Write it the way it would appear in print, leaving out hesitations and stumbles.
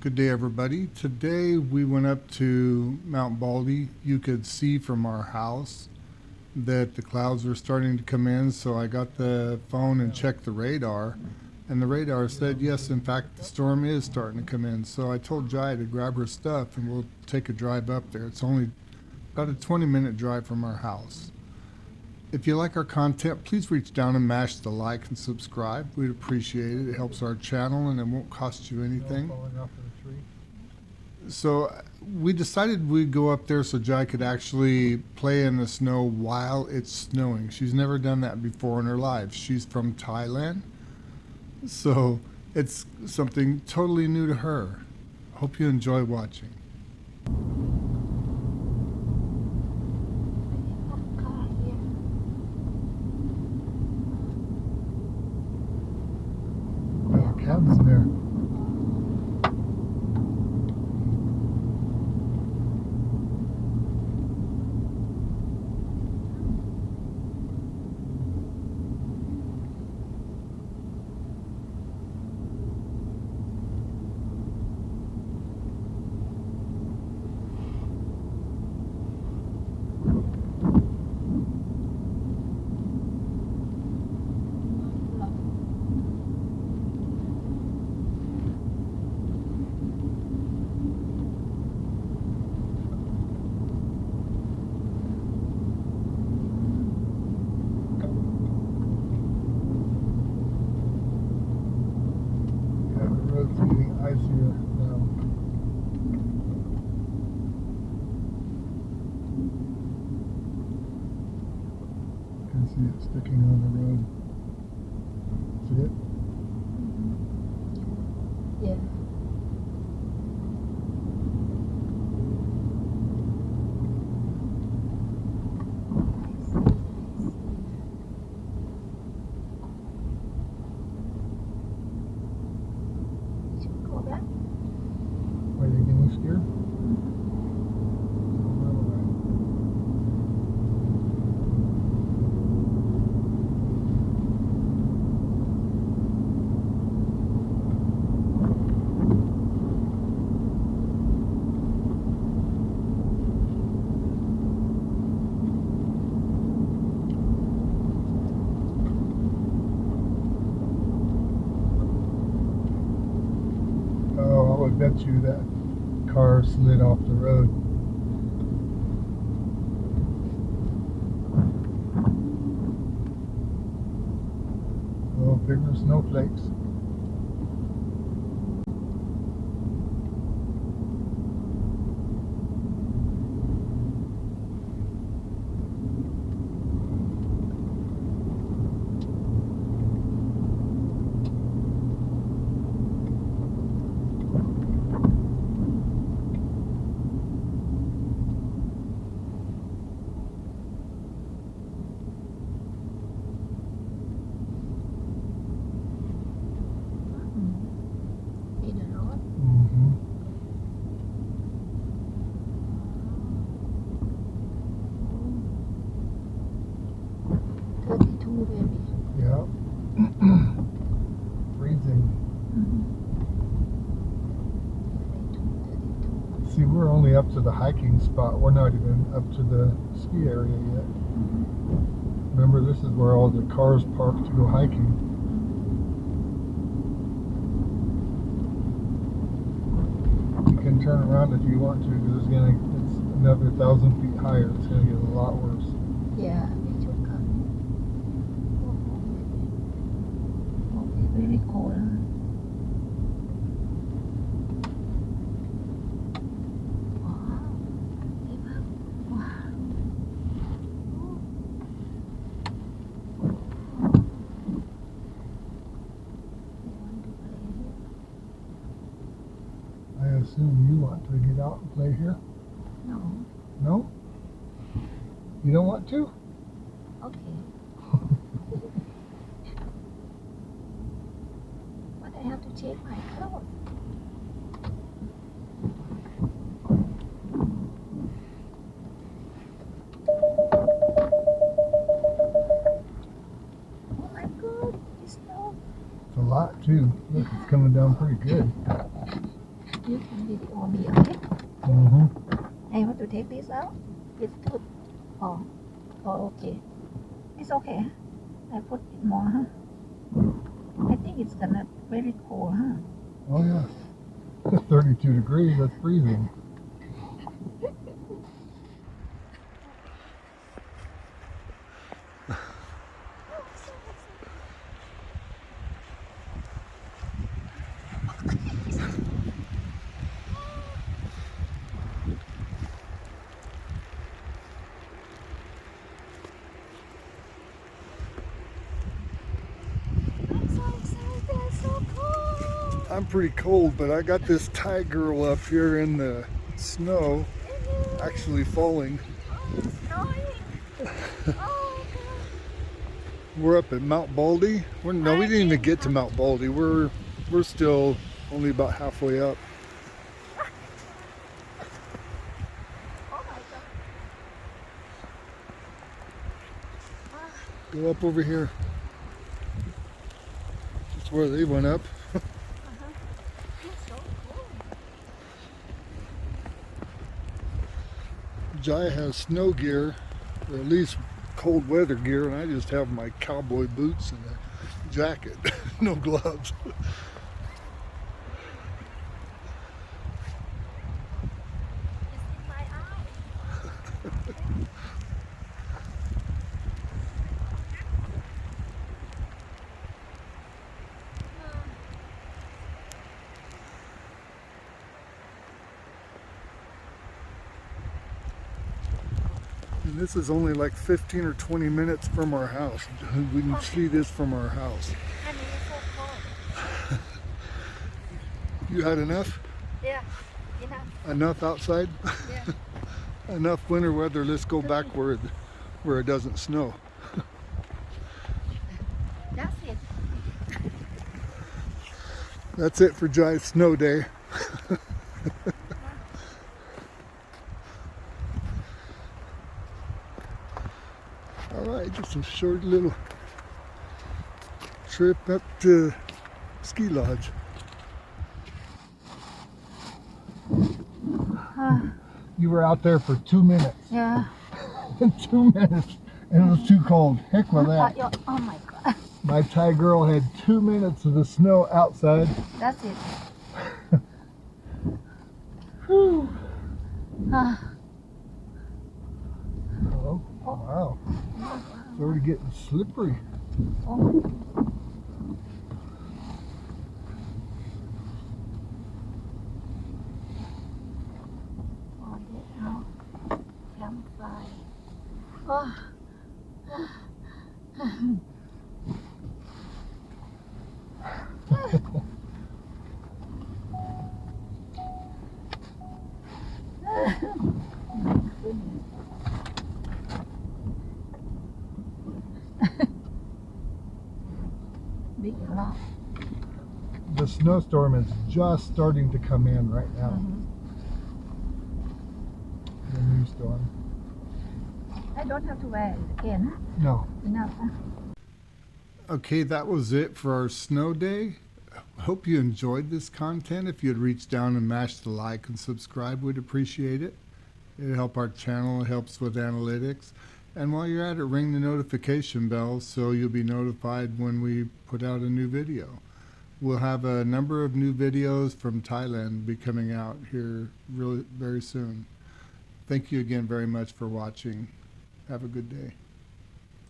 Good day, everybody. Today we went up to Mount Baldy. You could see from our house that the clouds were starting to come in, so I got the phone and checked the radar, and the radar said, yes, in fact, the storm is starting to come in. So I told Jai to grab her stuff and we'll take a drive up there. It's only about a 20-minute drive from our house. If you like our content, please reach down and mash the like and subscribe. We'd appreciate it. It helps our channel and it won't cost you anything. Falling off of the tree. So we decided we'd go up there so Jai could actually play in the snow while it's snowing. She's never done that before in her life. She's from Thailand, so it's something totally new to her. Hope you enjoy watching. Cabs there. It's getting icier now. You can see it sticking on the road. See it? Yeah. Are you getting scared? Oh, I would bet you that car slid off the road. Oh, bigger snowflakes. Mm-hmm. Baby. Yeah. Freezing. See, we're only up to the hiking spot. We're not even up to the ski area yet. Remember, this is where all the cars park to go hiking. You can turn around if you want to, because it's another 1,000 feet higher. It's gonna get a lot worse. Yeah, me too. Very cold. I assume you want to get out and play here? No. No? You don't want to? Okay. But I have to take my clothes. Oh my God, it's snow. It's a lot too. Look, it's coming down pretty good. You can video me, okay? I want to take this out. It's too. Oh, okay. It's okay. I put it more, huh? I think it's gonna very cold, huh? Oh yeah. 32 degrees, that's freezing. I'm so excited. So cool. I'm pretty cold, but I got this Thai girl up here in the snow, actually falling. Oh, it's snowing. Oh, We're up at Mount Baldy. No, we didn't even get to Mount Baldy. We're still only about halfway up. oh my God. Go up over here. That's where they went up. It's so cool. Jai has snow gear, or at least cold weather gear, and I just have my cowboy boots and a jacket, no gloves. It's in my eye. And this is only like 15 or 20 minutes from our house. We can see this from our house. And it's so cold. You had enough? Yeah, enough. Enough outside? Yeah. Enough winter weather. Let's go back where it doesn't snow. That's it. That's it for Jai's snow day. All right, just a short little trip up to ski lodge. You were out there for 2 minutes. Yeah. 2 minutes, and it was too cold. Heck with that. Oh my God. My Thai girl had 2 minutes of the snow outside. That's it. Whew. Ah. Oh, wow. It's already getting slippery. Oh. Oh, get out. Campfire. Oh. Big rock. The snowstorm is just starting to come in right now. The new storm. I don't have to wear it again. No. Enough. Okay, that was it for our snow day. Hope you enjoyed this content. If you'd reach down and mash the like and subscribe, we'd appreciate it. It'd help our channel, it helps with analytics. And while you're at it, ring the notification bell so you'll be notified when we put out a new video. We'll have a number of new videos from Thailand be coming out here really very soon. Thank you again very much for watching. Have a good day.